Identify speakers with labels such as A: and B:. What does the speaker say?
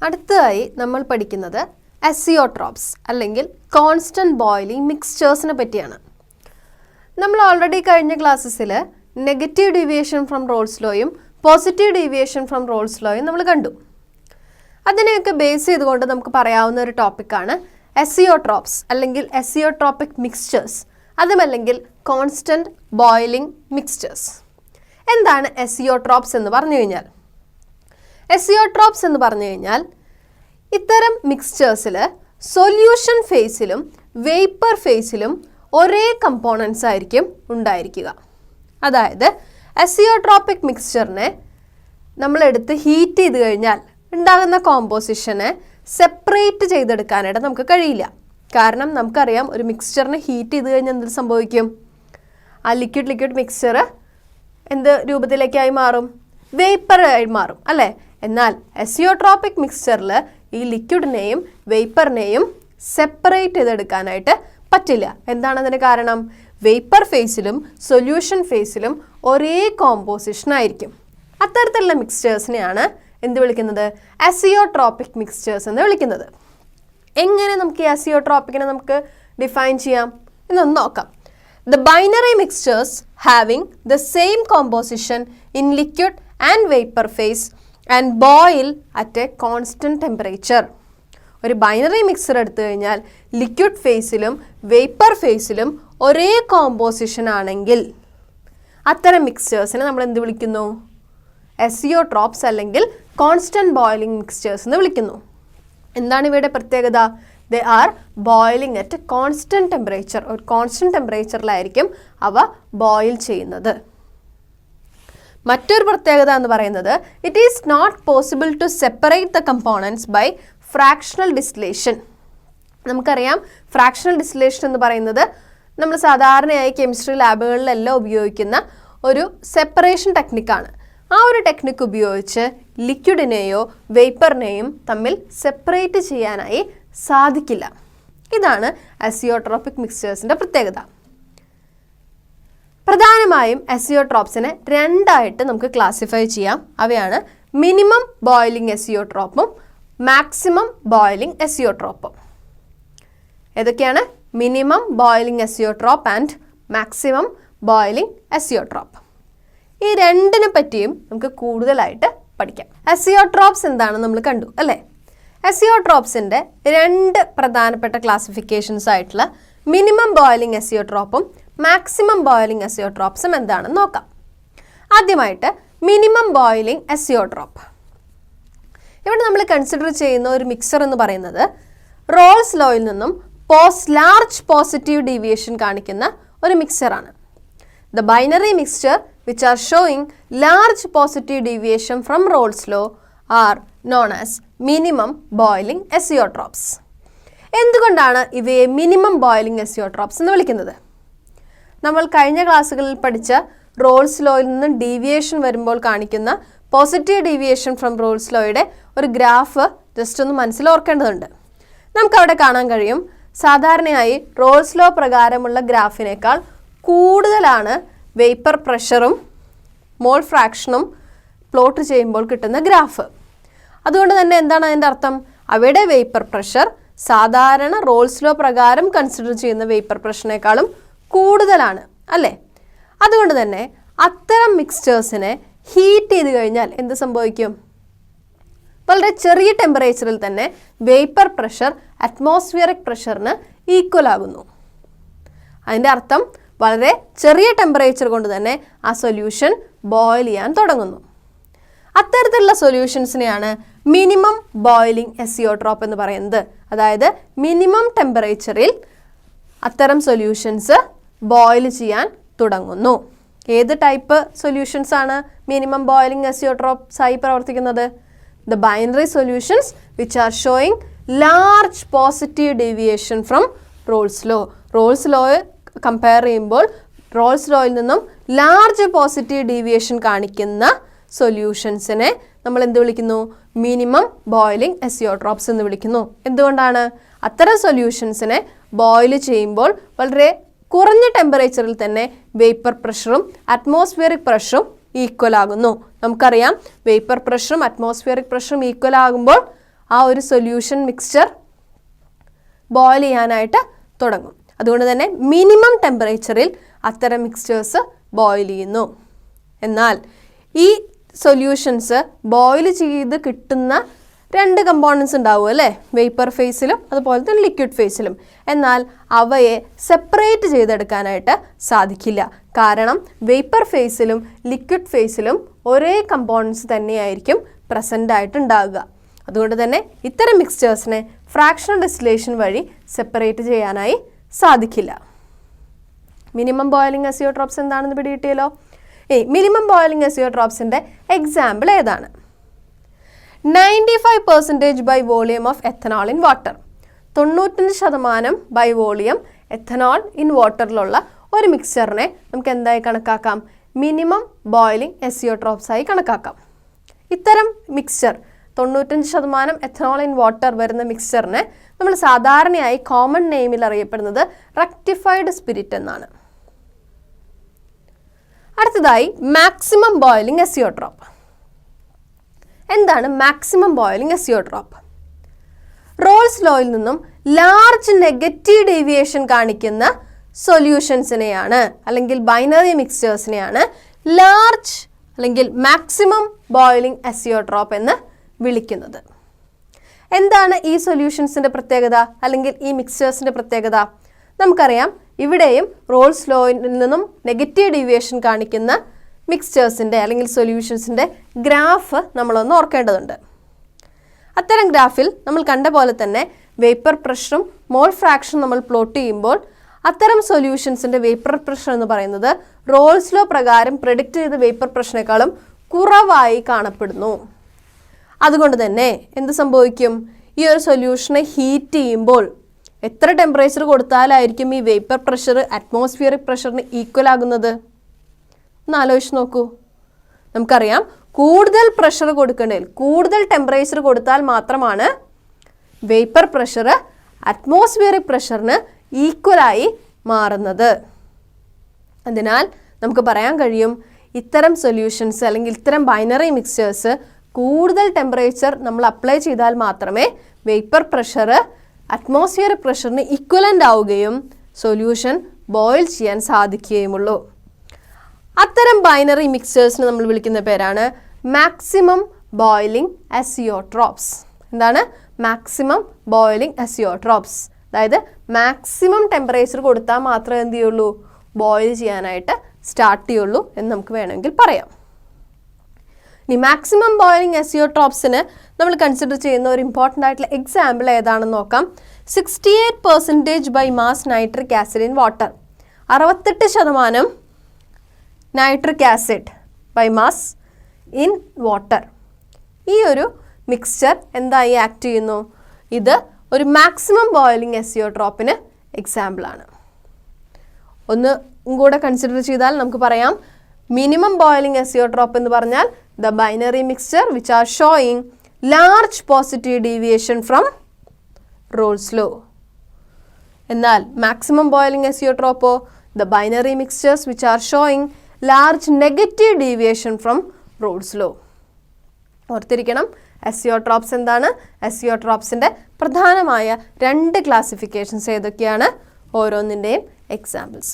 A: അടുത്തതായി നമ്മൾ പഠിക്കുന്നത് അസിയോട്രോപ്സ് അല്ലെങ്കിൽ കോൺസ്റ്റന്റ് ബോയിലിംഗ് മിക്സ്ചേഴ്സിനെ പറ്റിയാണ്. നമ്മൾ ഓൾറെഡി കഴിഞ്ഞ ക്ലാസ്സസിൽ നെഗറ്റീവ് ഡീവിയേഷൻ ഫ്രം റോൾസ് ലോയും പോസിറ്റീവ് ഡീവിയേഷൻ ഫ്രം റോൾസ് ലോയും നമ്മൾ കണ്ടു. അതിനെയൊക്കെ ബേസ് ചെയ്തുകൊണ്ട് നമുക്ക് പറയാവുന്ന ഒരു ടോപ്പിക്കാണ് അസിയോട്രോപ്സ് അല്ലെങ്കിൽ അസിയോട്രോപിക് മിക്സ്ചേഴ്സ്, അതുമല്ലെങ്കിൽ കോൺസ്റ്റന്റ് ബോയിലിംഗ് മിക്സ്ചേഴ്സ്. എന്താണ് അസിയോട്രോപ്സ് എന്ന് പറഞ്ഞു കഴിഞ്ഞാൽ? അസിയോട്രോപ്സ് എന്ന് പറഞ്ഞു കഴിഞ്ഞാൽ ഇത്തരം മിക്സ്ചേഴ്സിൽ സൊല്യൂഷൻ ഫേസിലും വേപ്പർ ഫേസിലും ഒരേ കമ്പോണൻസ് ആയിരിക്കും ഉണ്ടായിരിക്കുക. അതായത് അസിയോട്രോപിക് മിക്സ്ചറിനെ നമ്മളെടുത്ത് ഹീറ്റ് ചെയ്ത് കഴിഞ്ഞാൽ ഉണ്ടാകുന്ന കോമ്പോസിഷനെ സെപ്പറേറ്റ് ചെയ്തെടുക്കാനായിട്ട് നമുക്ക് കഴിയില്ല. കാരണം നമുക്കറിയാം, ഒരു മിക്സ്ചറിനെ ഹീറ്റ് ചെയ്ത് കഴിഞ്ഞാൽ എന്ത് സംഭവിക്കും? ആ ലിക്വിഡ് മിക്സ്ചർ എന്ത് രൂപത്തിലേക്കായി മാറും? വേപ്പറായി മാറും അല്ലേ? എന്നാൽ അസിയോട്രോപിക് മിക്സ്ചറിൽ ഈ ലിക്വിഡിനെയും വേപ്പറിനെയും സെപ്പറേറ്റ് ചെയ്തെടുക്കാനായിട്ട് പറ്റില്ല. എന്താണ് അതിന് കാരണം? വേപ്പർ ഫേസിലും സൊല്യൂഷൻ ഫേസിലും ഒരേ കോമ്പോസിഷൻ ആയിരിക്കും. അത്തരത്തിലുള്ള മിക്സ്ചേഴ്സിനെയാണ് എന്ത് വിളിക്കുന്നത്? അസിയോട്രോപിക് മിക്സ്ചേഴ്സ് എന്ന് വിളിക്കുന്നത്. എങ്ങനെ നമുക്ക് ഈ അസിയോട്രോപിക്കിനെ നമുക്ക് ഡിഫൈൻ ചെയ്യാം എന്നൊന്ന് നോക്കാം. The binary mixtures having the same composition in liquid and vapor phase and boil at a constant temperature. ഒരു ബൈനറി മിക്സർ എടുത്തു കഴിഞ്ഞാൽ ലിക്വിഡ് ഫേസിലും വേപ്പർ ഫേസിലും ഒരേ കോമ്പോസിഷൻ ആണെങ്കിൽ അത്തരം മിക്സ്ചേഴ്സിനെ നമ്മൾ എന്ത് വിളിക്കുന്നു? അസിയോട്രോപ്സ് അല്ലെങ്കിൽ കോൺസ്റ്റന്റ് ബോയിലിംഗ് മിക്സ്ചേഴ്സ് എന്ന് വിളിക്കുന്നു. എന്താണ് ഇവയുടെ പ്രത്യേകത? They are boiling at a constant temperature. ഒരു കോൺസ്റ്റന്റ് ടെമ്പറേച്ചറിലായിരിക്കും അവ ബോയിൽ ചെയ്യുന്നത്. മറ്റൊരു പ്രത്യേകത എന്ന് പറയുന്നത് it is not possible to separate the components by fractional distillation. നമുക്കറിയാം, ഫ്രാക്ഷണൽ ഡിസ്റ്റിലേഷൻ എന്ന് പറയുന്നത് നമ്മൾ സാധാരണയായി കെമിസ്ട്രി ലാബുകളിലെല്ലാം ഉപയോഗിക്കുന്ന ഒരു സെപ്പറേഷൻ ടെക്നിക്കാണ്. ആ ഒരു ടെക്നിക്ക് ഉപയോഗിച്ച് ലിക്വിഡിനെയോ വേപ്പറിനെയും തമ്മിൽ സെപ്പറേറ്റ് ചെയ്യാനായി സാധിക്കില്ല. ഇതാണ് അസിയോട്രോപിക് മിക്സ്ചേഴ്സിൻ്റെ പ്രത്യേകത. പ്രധാനമായും അസിയോട്രോപ്സിനെ രണ്ടായിട്ട് നമുക്ക് ക്ലാസിഫൈ ചെയ്യാം. അവയാണ് മിനിമം ബോയിലിംഗ് അസിയോട്രോപ്പും മാക്സിമം ബോയിലിംഗ് അസിയോട്രോപ്പും. ഏതൊക്കെയാണ്? Minimum boiling azeotrope and maximum boiling azeotrope. ഈ രണ്ടിനെ പറ്റിയും നമുക്ക് കൂടുതലായിട്ട് പഠിക്കാം. അസിയോട്രോപ്സ് എന്താണെന്ന് നമ്മൾ കണ്ടു അല്ലേ? അസിയോട്രോപ്സിൻ്റെ രണ്ട് പ്രധാനപ്പെട്ട ക്ലാസിഫിക്കേഷൻസ് ആയിട്ടുള്ള മിനിമം ബോയിലിംഗ് അസിയോട്രോപ്പും മാക്സിമം ബോയിലിംഗ് അസിയോട്രോപ്സും എന്താണെന്ന് നോക്കാം. ആദ്യമായിട്ട് മിനിമം ബോയിലിംഗ് അസിയോട്രോപ്പ്. ഇവിടെ നമ്മൾ കൺസിഡർ ചെയ്യുന്ന ഒരു മിക്സർ എന്ന് പറയുന്നത് റോൾസ് ലോയിൽ നിന്നും ലാർജ് പോസിറ്റീവ് ഡീവിയേഷൻ കാണിക്കുന്ന ഒരു മിക്സറാണ്. The binary mixture which are showing large positive deviation from Rolle's law are known as minimum boiling azeotrops. എന്തുകൊണ്ടാണ് ഇവയെ മിനിമം ബോയിലിംഗ് അസിയോട്രോപ്സ് എന്ന് വിളിക്കുന്നത്? നമ്മൾ കഴിഞ്ഞ ക്ലാസ്സുകളിൽ പഠിച്ച റോൾസ് ലോയിൽ നിന്നും ഡീവിയേഷൻ വരുമ്പോൾ കാണിക്കുന്ന പോസിറ്റീവ് ഡീവിയേഷൻ ഫ്രം റോൾസ് ലോയുടെ ഒരു ഗ്രാഫ് ജസ്റ്റ് ഒന്ന് മനസ്സിൽ ഓർക്കേണ്ടതുണ്ട്. നമുക്കവിടെ കാണാൻ കഴിയും, സാധാരണയായി റോൾസ് ലോ പ്രകാരമുള്ള ഗ്രാഫിനേക്കാൾ കൂടുതലാണ് വേപ്പർ പ്രഷറും മോൾ ഫ്രാക്ഷനും പ്ലോട്ട് ചെയ്യുമ്പോൾ കിട്ടുന്ന ഗ്രാഫ്. അതുകൊണ്ട് തന്നെ എന്താണ് അതിൻ്റെ അർത്ഥം? അവയുടെ വേപ്പർ പ്രഷർ സാധാരണ റോൾസ് ലോ പ്രകാരം കൺസിഡർ ചെയ്യുന്ന വേപ്പർ പ്രഷറിനേക്കാളും കൂടുതലാണ് അല്ലേ? അതുകൊണ്ട് തന്നെ അത്തരം മിക്സ്ചേഴ്സിനെ ഹീറ്റ് ചെയ്ത് കഴിഞ്ഞാൽ എന്ത് സംഭവിക്കും? വളരെ ചെറിയ ടെമ്പറേച്ചറിൽ തന്നെ വേപ്പർ പ്രഷർ അറ്റ്മോസ്ഫിയറിക് പ്രഷറിന് ഈക്വൽ ആകുന്നു. അതിൻ്റെ അർത്ഥം വളരെ ചെറിയ ടെമ്പറേച്ചർ കൊണ്ട് തന്നെ ആ സൊല്യൂഷൻ ബോയിൽ ചെയ്യാൻ തുടങ്ങുന്നു. അത്തരത്തിലുള്ള സൊല്യൂഷൻസിനെയാണ് മിനിമം ബോയിലിംഗ് അസിയോട്രോപ്പ് എന്ന് പറയുന്നത്. അതായത് മിനിമം ടെമ്പറേച്ചറിൽ അത്തരം സൊല്യൂഷൻസ് ബോയിൽ ചെയ്യാൻ തുടങ്ങുന്നു. ഏത് ടൈപ്പ് സൊല്യൂഷൻസ് ആണ് മിനിമം ബോയിലിംഗ് അസിയോട്രോപ്സ് ആയി പ്രവർത്തിക്കുന്നത്? The binary solutions which are showing large positive deviation from Rolle's law. Rolle's law compare ചെയ്യുമ്പോൾ റോൾസ് ലോയിൽ നിന്നും ലാർജ് പോസിറ്റീവ് ഡീവിയേഷൻ കാണിക്കുന്ന സൊല്യൂഷൻസിനെ നമ്മൾ എന്ത് വിളിക്കുന്നു? മിനിമം ബോയിലിംഗ് അസിയോട്രോപ്സ് എന്ന് വിളിക്കുന്നു. എന്തുകൊണ്ടാണ്? അത്തരം സൊല്യൂഷൻസിനെ ബോയിൽ ചെയ്യുമ്പോൾ വളരെ കുറഞ്ഞ ടെമ്പറേച്ചറിൽ തന്നെ വേപ്പർ പ്രഷറും അറ്റ്മോസ്ഫിയറിക് പ്രഷറും ഈക്വൽ ആകുന്നു. നമുക്കറിയാം, വേപ്പർ പ്രഷറും അറ്റ്മോസ്ഫിയറിക് പ്രഷറും ഈക്വൽ ആകുമ്പോൾ ആ ഒരു സൊല്യൂഷൻ മിക്സ്ചർ ബോയിൽ ചെയ്യാനായിട്ട് തുടങ്ങും. അതുകൊണ്ട് തന്നെ മിനിമം ടെമ്പറേച്ചറിൽ അത്തരം മിക്സ്ചേഴ്സ് ബോയിൽ ചെയ്യുന്നു. എന്നാൽ ഈ സൊല്യൂഷൻസ് ബോയിൽ ചെയ്ത് കിട്ടുന്ന രണ്ട് കമ്പോണൻസ് ഉണ്ടാവും അല്ലേ, വേപ്പർ ഫേസിലും അതുപോലെ തന്നെ ലിക്വിഡ് ഫേസിലും. എന്നാൽ അവയെ സെപ്പറേറ്റ് ചെയ്തെടുക്കാനായിട്ട് സാധിക്കില്ല. കാരണം വേപ്പർ ഫേസിലും ലിക്വിഡ് ഫേസിലും ഒരേ കമ്പോണൻസ് തന്നെയായിരിക്കും പ്രസൻ്റ് ആയിട്ടുണ്ടാവുക. അതുകൊണ്ട് തന്നെ ഇത്തരം മിക്സ്ചേഴ്സിനെ ഫ്രാക്ഷണൽ ഡിസ്റ്റിലേഷൻ വഴി സെപ്പറേറ്റ് ചെയ്യാനായി സാധിക്കില്ല. മിനിമം ബോയിലിംഗ് അസിയോട്രോപ്സ് എന്താണെന്ന് പിടികിട്ടിയല്ലോ. മിനിമം ബോയിലിംഗ് അസിയോട്രോപ്സിൻ്റെ എക്സാമ്പിൾ ഏതാണ്? 95% by volume of ethanol in water. 95% by volume ethanol in വാട്ടറിലുള്ള ഒരു മിക്സ്ചറിനെ നമുക്ക് എന്തായി കണക്കാക്കാം? മിനിമം ബോയിലിംഗ് അസിയോട്രോപ്സ് ആയി കണക്കാക്കാം. ഇത്തരം മിക്സ്ചർ 95% എഥനോൾ ഇൻ വാട്ടർ വരുന്ന മിക്സ്ചറിനെ നമ്മൾ സാധാരണയായി കോമൺ നെയിമിൽ അറിയപ്പെടുന്നത് റെക്ടിഫൈഡ് സ്പിരിറ്റ് എന്നാണ്. അടുത്തതായി മാക്സിമം ബോയിലിംഗ് അസിയോട്രോപ്പ്. എന്താണ് മാക്സിമം ബോയിലിംഗ് അസിയോട്രോപ്പ്? റോൾസ് ലോയിൽ നിന്നും ലാർജ് നെഗറ്റീവ് ഡീവിയേഷൻ കാണിക്കുന്ന സൊല്യൂഷൻസിനെയാണ് അല്ലെങ്കിൽ ബൈനറി മിക്സ്ചേഴ്സിനെയാണ് ലാർജ് അല്ലെങ്കിൽ മാക്സിമം ബോയിലിംഗ് അസിയോട്രോപ്പ് എന്ന് വിളിക്കുന്നത്. എന്താണ് ഈ സൊല്യൂഷൻസിൻ്റെ പ്രത്യേകത അല്ലെങ്കിൽ ഈ മിക്സ്ചേഴ്സിൻ്റെ പ്രത്യേകത? നമുക്കറിയാം, ഇവിടെയും റോൾസ് ലോയിൽ നിന്നും നെഗറ്റീവ് ഡീവിയേഷൻ കാണിക്കുന്ന മിക്സ്ചേഴ്സിൻ്റെ അല്ലെങ്കിൽ സൊല്യൂഷൻസിൻ്റെ ഗ്രാഫ് നമ്മളൊന്ന് ഓർക്കേണ്ടതുണ്ട്. അത്തരം ഗ്രാഫിൽ നമ്മൾ കണ്ട പോലെ തന്നെ വേപ്പർ പ്രഷറും മോൾ ഫ്രാക്ഷനും നമ്മൾ പ്ലോട്ട് ചെയ്യുമ്പോൾ അത്തരം സൊല്യൂഷൻസിൻ്റെ വേപ്പർ പ്രഷർ എന്ന് പറയുന്നത് റോൾസ് ലോ പ്രകാരം പ്രെഡിക്റ്റ് ചെയ്ത വേപ്പർ പ്രഷറിനേക്കാളും കുറവായി കാണപ്പെടുന്നു. അതുകൊണ്ട് തന്നെ എന്ത് സംഭവിക്കും? ഈ ഒരു സൊല്യൂഷനെ ഹീറ്റ് ചെയ്യുമ്പോൾ എത്ര ടെമ്പറേച്ചർ കൊടുത്താലായിരിക്കും ഈ വേപ്പർ പ്രഷർ അറ്റ്മോസ്ഫിയറിക് പ്രഷറിന് ഈക്വൽ ആകുന്നത്? ഒന്ന് ആലോചിച്ച് നോക്കൂ. നമുക്കറിയാം, കൂടുതൽ പ്രഷർ കൊടുക്കേണ്ടതിൽ കൂടുതൽ ടെമ്പറേച്ചർ കൊടുത്താൽ മാത്രമാണ് വേപ്പർ പ്രഷർ അറ്റ്മോസ്ഫിയറിക് പ്രഷറിന് ഈക്വലായി മാറുന്നത്. അതിനാൽ നമുക്ക് പറയാൻ കഴിയും, ഇത്തരം സൊല്യൂഷൻസ് അല്ലെങ്കിൽ ഇത്തരം ബൈനറി മിക്സ്ചേഴ്സ് കൂടുതൽ ടെമ്പറേച്ചർ നമ്മൾ അപ്ലൈ ചെയ്താൽ മാത്രമേ വേപ്പർ പ്രഷർ അറ്റ്മോസ്ഫിയറിക് പ്രഷറിന് ഈക്വലൻ്റ് ആവുകയും സൊല്യൂഷൻ ബോയിൽ ചെയ്യാൻ സാധിക്കുകയുമുള്ളൂ. അത്തരം ബൈനറി മിക്സ്ചേഴ്സിന് നമ്മൾ വിളിക്കുന്ന പേരാണ് മാക്സിമം ബോയിലിംഗ് അസിയോട്രോപ്സ്. എന്താണ് മാക്സിമം ബോയിലിംഗ് അസിയോട്രോപ്സ്? അതായത് മാക്സിമം ടെമ്പറേച്ചർ കൊടുത്താൽ മാത്രമേ എന്ത് ചെയ്യുള്ളൂ? ബോയിൽ ചെയ്യാനായിട്ട് സ്റ്റാർട്ട് ചെയ്യുള്ളൂ എന്ന് നമുക്ക് വേണമെങ്കിൽ പറയാം. ഇനി മാക്സിമം ബോയിലിംഗ് അസിയോട്രോപ്സിന് നമ്മൾ കൺസിഡർ ചെയ്യുന്ന ഒരു ഇമ്പോർട്ടൻ്റ് ആയിട്ടുള്ള എക്സാമ്പിൾ ഏതാണെന്ന് നോക്കാം. 68% by mass nitric acid in water. 68% nitric acid by mass in water. ഈ ഒരു മിക്സ്ചർ എന്തായി ആക്ട് ചെയ്യുന്നു? ഇത് ഒരു മാക്സിമം ബോയിലിംഗ് അസിയോട്രോപ്പിന് എക്സാമ്പിളാണ്. ഒന്ന് കൂടെ കൺസിഡർ ചെയ്താൽ നമുക്ക് പറയാം, മിനിമം ബോയിലിംഗ് അസിയോട്രോപ്പ് എന്ന് പറഞ്ഞാൽ the binary mixture which are showing large positive deviation from Rolle's law. എന്നാൽ maximum boiling azeotrope, the binary mixtures which are showing large negative deviation from Rolle's law. ഓർത്തിരിക്കണം, azeotropes എന്താണ്? അസിയോട്രോപ്സിൻ്റെ പ്രധാനമായ രണ്ട് classifications ഏതൊക്കെയാണ്? ഓരോന്നിൻ്റെയും examples.